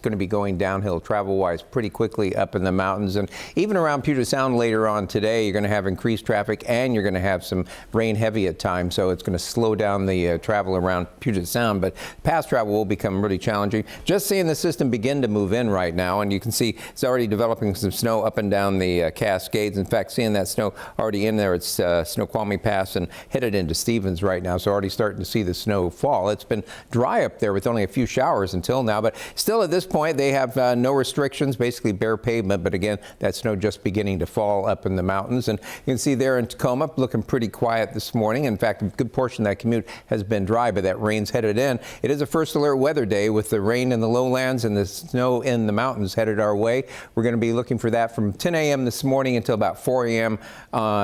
going to be going downhill travel-wise pretty quickly up in the mountains. And even around Puget Sound later on today, you're going to have increased traffic and you're going to have some rain heavy at times. So it's going to slow down the travel around Puget Sound. But past travel will become really challenging. Just seeing the system begin to move in right now, and you can see it's already developing some snow up and down the Cascades. In fact, seeing that snow already in there, it's Snoqualmie Pass and headed into Stevens right now. So already starting to see the snow fall. It's been dry up there with only a few showers until now, but still at this point they have no restrictions, basically bare pavement. But again, that snow just beginning to fall up in the mountains. And you can see there in Tacoma, looking pretty quiet this morning. In fact, a good portion of that commute has been dry, but that rain's headed in. It is a first alert weather day with the rain in the lowlands and the snow in the mountains headed our way. We're going to be looking for that from 10 a.m. this morning until about 4 a.m.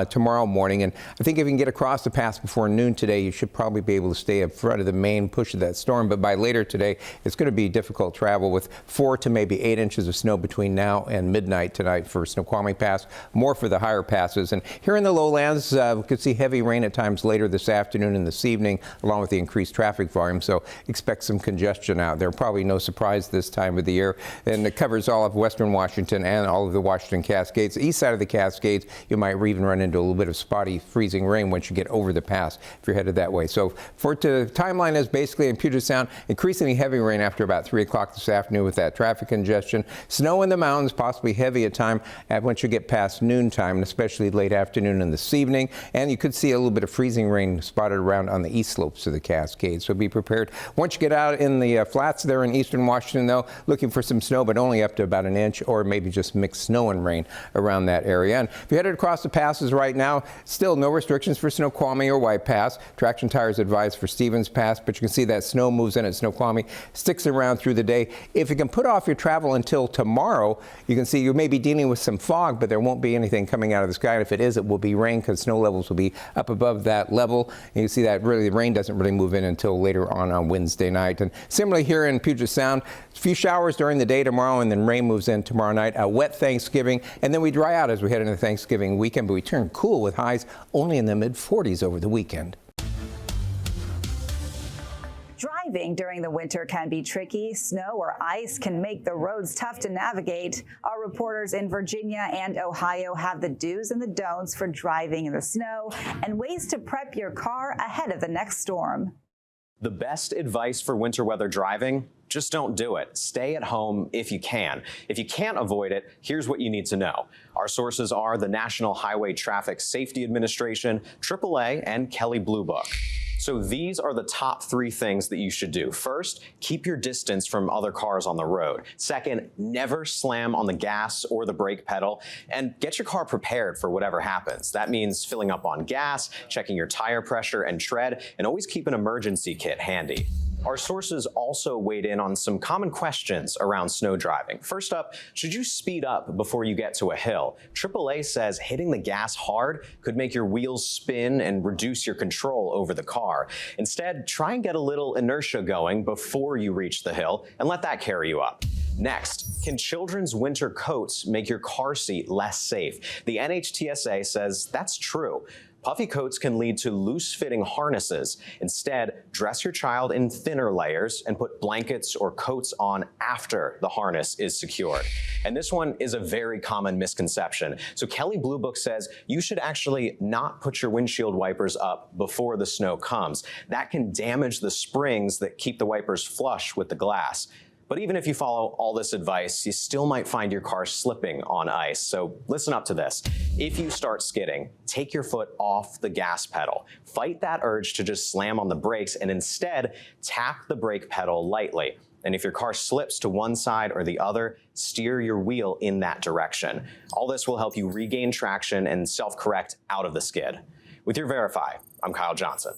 Tomorrow morning. And I think if you can get across the pass before noon today, you should probably be able to stay in front of the main push of that storm. But by later today, it's going to be difficult travel with 4 to maybe 8 inches of snow between now and midnight tonight for Snoqualmie Pass, more for the higher passes. And here in the lowlands, we could see heavy rain at times later this afternoon and this evening, along with the increased traffic volume. So expect some congestion out there. Probably no surprise this time of the year. And it covers all of western Washington and all of the Washington Cascades. East side of the Cascades, you might even run into a little bit of spotty freezing rain once you get over the pass if you're headed that way. So for timeline is basically in Puget Sound, increasingly heavy rain after about 3 o'clock this afternoon with that traffic congestion. Snow in the mountains, possibly heavy at time once you get past noontime, and especially late afternoon and this evening. And you could see a little bit of freezing rain spotted around on the east slopes of the Cascades. So be prepared. Once you get out in the flats there in eastern Washington, though, looking for some snow, but only up to about an inch, or maybe just mixed snow and rain around that area. And if you're headed across the passes right now, still no restrictions for Snoqualmie or White Pass. Traction tires advised for Stevens Pass, but you can see that snow moves in at Snoqualmie, sticks around through the day. If you can put off your travel until tomorrow, you can see you may be dealing with some fog, but there won't be anything coming out of the sky. And if it is, it will be rain because snow levels will be up above that level. And you see that really the rain doesn't really move in until later on Wednesday night. And similarly here in Puget Sound, a few showers during the day tomorrow, and then rain moves in tomorrow night. A wet Thanksgiving, and then we dry out as we head into Thanksgiving weekend, but we turn cool with highs only in the mid-40s over the weekend. Driving during the winter can be tricky. Snow or ice can make the roads tough to navigate. Our reporters in Virginia and Ohio have the do's and the don'ts for driving in the snow and ways to prep your car ahead of the next storm. The best advice for winter weather driving? Just don't do it. Stay at home if you can. If you can't avoid it, here's what you need to know. Our sources are the National Highway Traffic Safety Administration, AAA, and Kelley Blue Book. So these are the top 3 things that you should do. First, keep your distance from other cars on the road. Second, never slam on the gas or the brake pedal, and get your car prepared for whatever happens. That means filling up on gas, checking your tire pressure and tread, and always keep an emergency kit handy. Our sources also weighed in on some common questions around snow driving. First up, should you speed up before you get to a hill? AAA says hitting the gas hard could make your wheels spin and reduce your control over the car. Instead, try and get a little inertia going before you reach the hill and let that carry you up. Next, can children's winter coats make your car seat less safe? The NHTSA says that's true. Puffy coats can lead to loose-fitting harnesses. Instead, dress your child in thinner layers and put blankets or coats on after the harness is secured. And this one is a very common misconception. So Kelley Blue Book says you should actually not put your windshield wipers up before the snow comes. That can damage the springs that keep the wipers flush with the glass. But even if you follow all this advice, you still might find your car slipping on ice. So listen up to this. If you start skidding, take your foot off the gas pedal. Fight that urge to just slam on the brakes and instead tap the brake pedal lightly. And if your car slips to one side or the other, steer your wheel in that direction. All this will help you regain traction and self-correct out of the skid. With your Verify, I'm Kyle Johnson.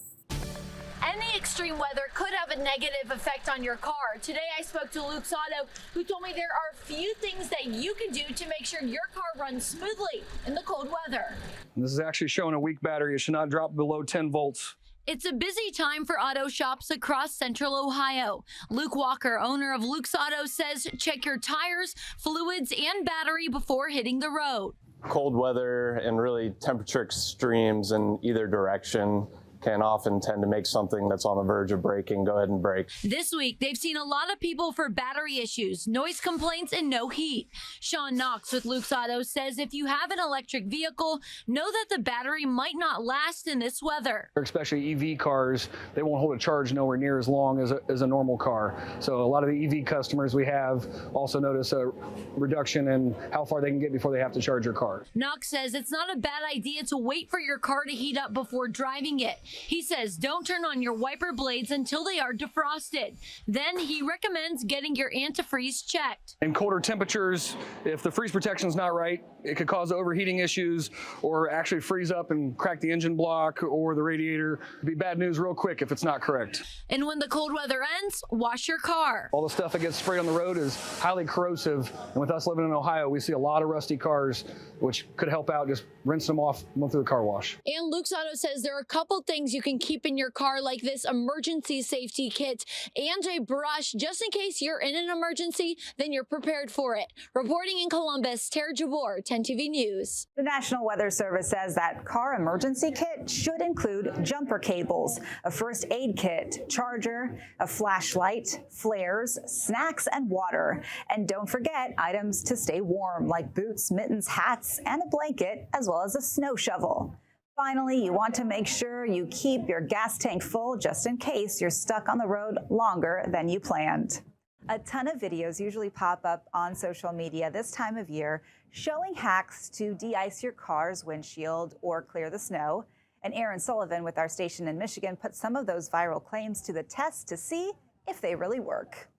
Any extreme weather could have a negative effect on your car. Today I spoke to Luke's Auto, who told me there are a few things that you can do to make sure your car runs smoothly in the cold weather. This is actually showing a weak battery. It should not drop below 10 volts. It's a busy time for auto shops across central Ohio. Luke Walker, owner of Luke's Auto, says check your tires, fluids, and battery before hitting the road. Cold weather and really temperature extremes in either direction can often tend to make something that's on the verge of breaking go ahead and break. This week, they've seen a lot of people for battery issues, noise complaints, and no heat. Sean Knox with Luke's Auto says if you have an electric vehicle, know that the battery might not last in this weather. Especially EV cars, they won't hold a charge nowhere near as long as a normal car. So a lot of the EV customers we have also notice a reduction in how far they can get before they have to charge their car. Knox says it's not a bad idea to wait for your car to heat up before driving it. He says don't turn on your wiper blades until they are defrosted. Then he recommends getting your antifreeze checked. In colder temperatures, if the freeze protection is not right, it could cause overheating issues or actually freeze up and crack the engine block or the radiator. It'd be bad news real quick if it's not correct. And when the cold weather ends, wash your car. All the stuff that gets sprayed on the road is highly corrosive. And with us living in Ohio, we see a lot of rusty cars, which could help out. Just rinse them off, go through the car wash. And Luke's Auto says there are a couple things you can keep in your car, like this emergency safety kit and a brush, just in case you're in an emergency, then you're prepared for it. Reporting in Columbus, Tara Jabor, 10 TV News. The National Weather Service says that car emergency kit should include jumper cables, a first aid kit, charger, a flashlight, flares, snacks, and water. And don't forget items to stay warm, like boots, mittens, hats, and a blanket, as well as a snow shovel. Finally, you want to make sure you keep your gas tank full just in case you're stuck on the road longer than you planned. A ton of videos usually pop up on social media this time of year showing hacks to de-ice your car's windshield or clear the snow. And Aaron Sullivan with our station in Michigan put some of those viral claims to the test to see if they really work.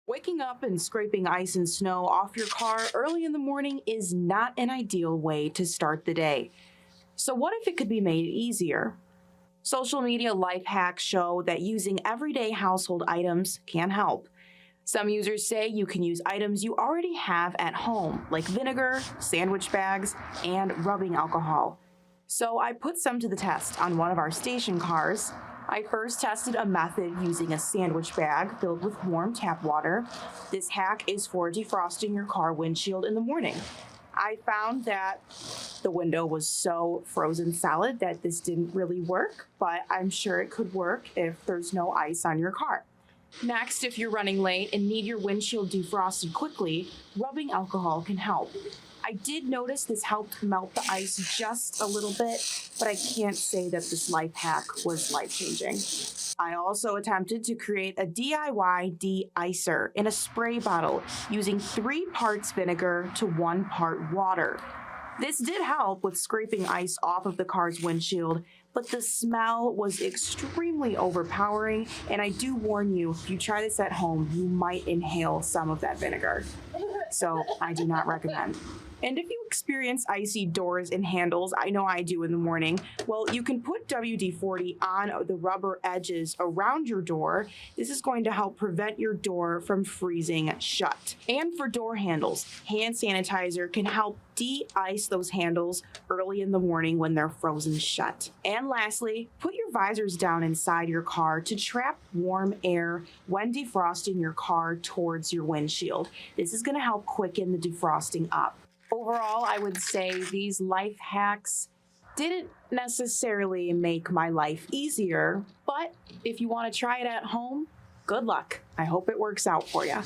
Waking up and scraping ice and snow off your car early in the morning is not an ideal way to start the day. So what if it could be made easier? Social media life hacks show that using everyday household items can help. Some users say you can use items you already have at home, like vinegar, sandwich bags, and rubbing alcohol. So I put some to the test on one of our station cars. I first tested a method using a sandwich bag filled with warm tap water. This hack is for defrosting your car windshield in the morning. I found that the window was so frozen solid that this didn't really work, but I'm sure it could work if there's no ice on your car. Next, if you're running late and need your windshield defrosted quickly, rubbing alcohol can help. I did notice this helped melt the ice just a little bit, but I can't say that this life hack was life-changing. I also attempted to create a DIY de-icer in a spray bottle using 3 parts vinegar to 1 part water. This did help with scraping ice off of the car's windshield, but the smell was extremely overpowering, and I do warn you, if you try this at home, you might inhale some of that vinegar. So I do not recommend. And if you experience icy doors and handles, I know I do in the morning, well, you can put WD-40 on the rubber edges around your door. This is going to help prevent your door from freezing shut. And for door handles, hand sanitizer can help de-ice those handles early in the morning when they're frozen shut. And lastly, put your visors down inside your car to trap warm air when defrosting your car towards your windshield. This is going to help quicken the defrosting up. Overall, I would say these life hacks didn't necessarily make my life easier, but if you want to try it at home, good luck. I hope it works out for you.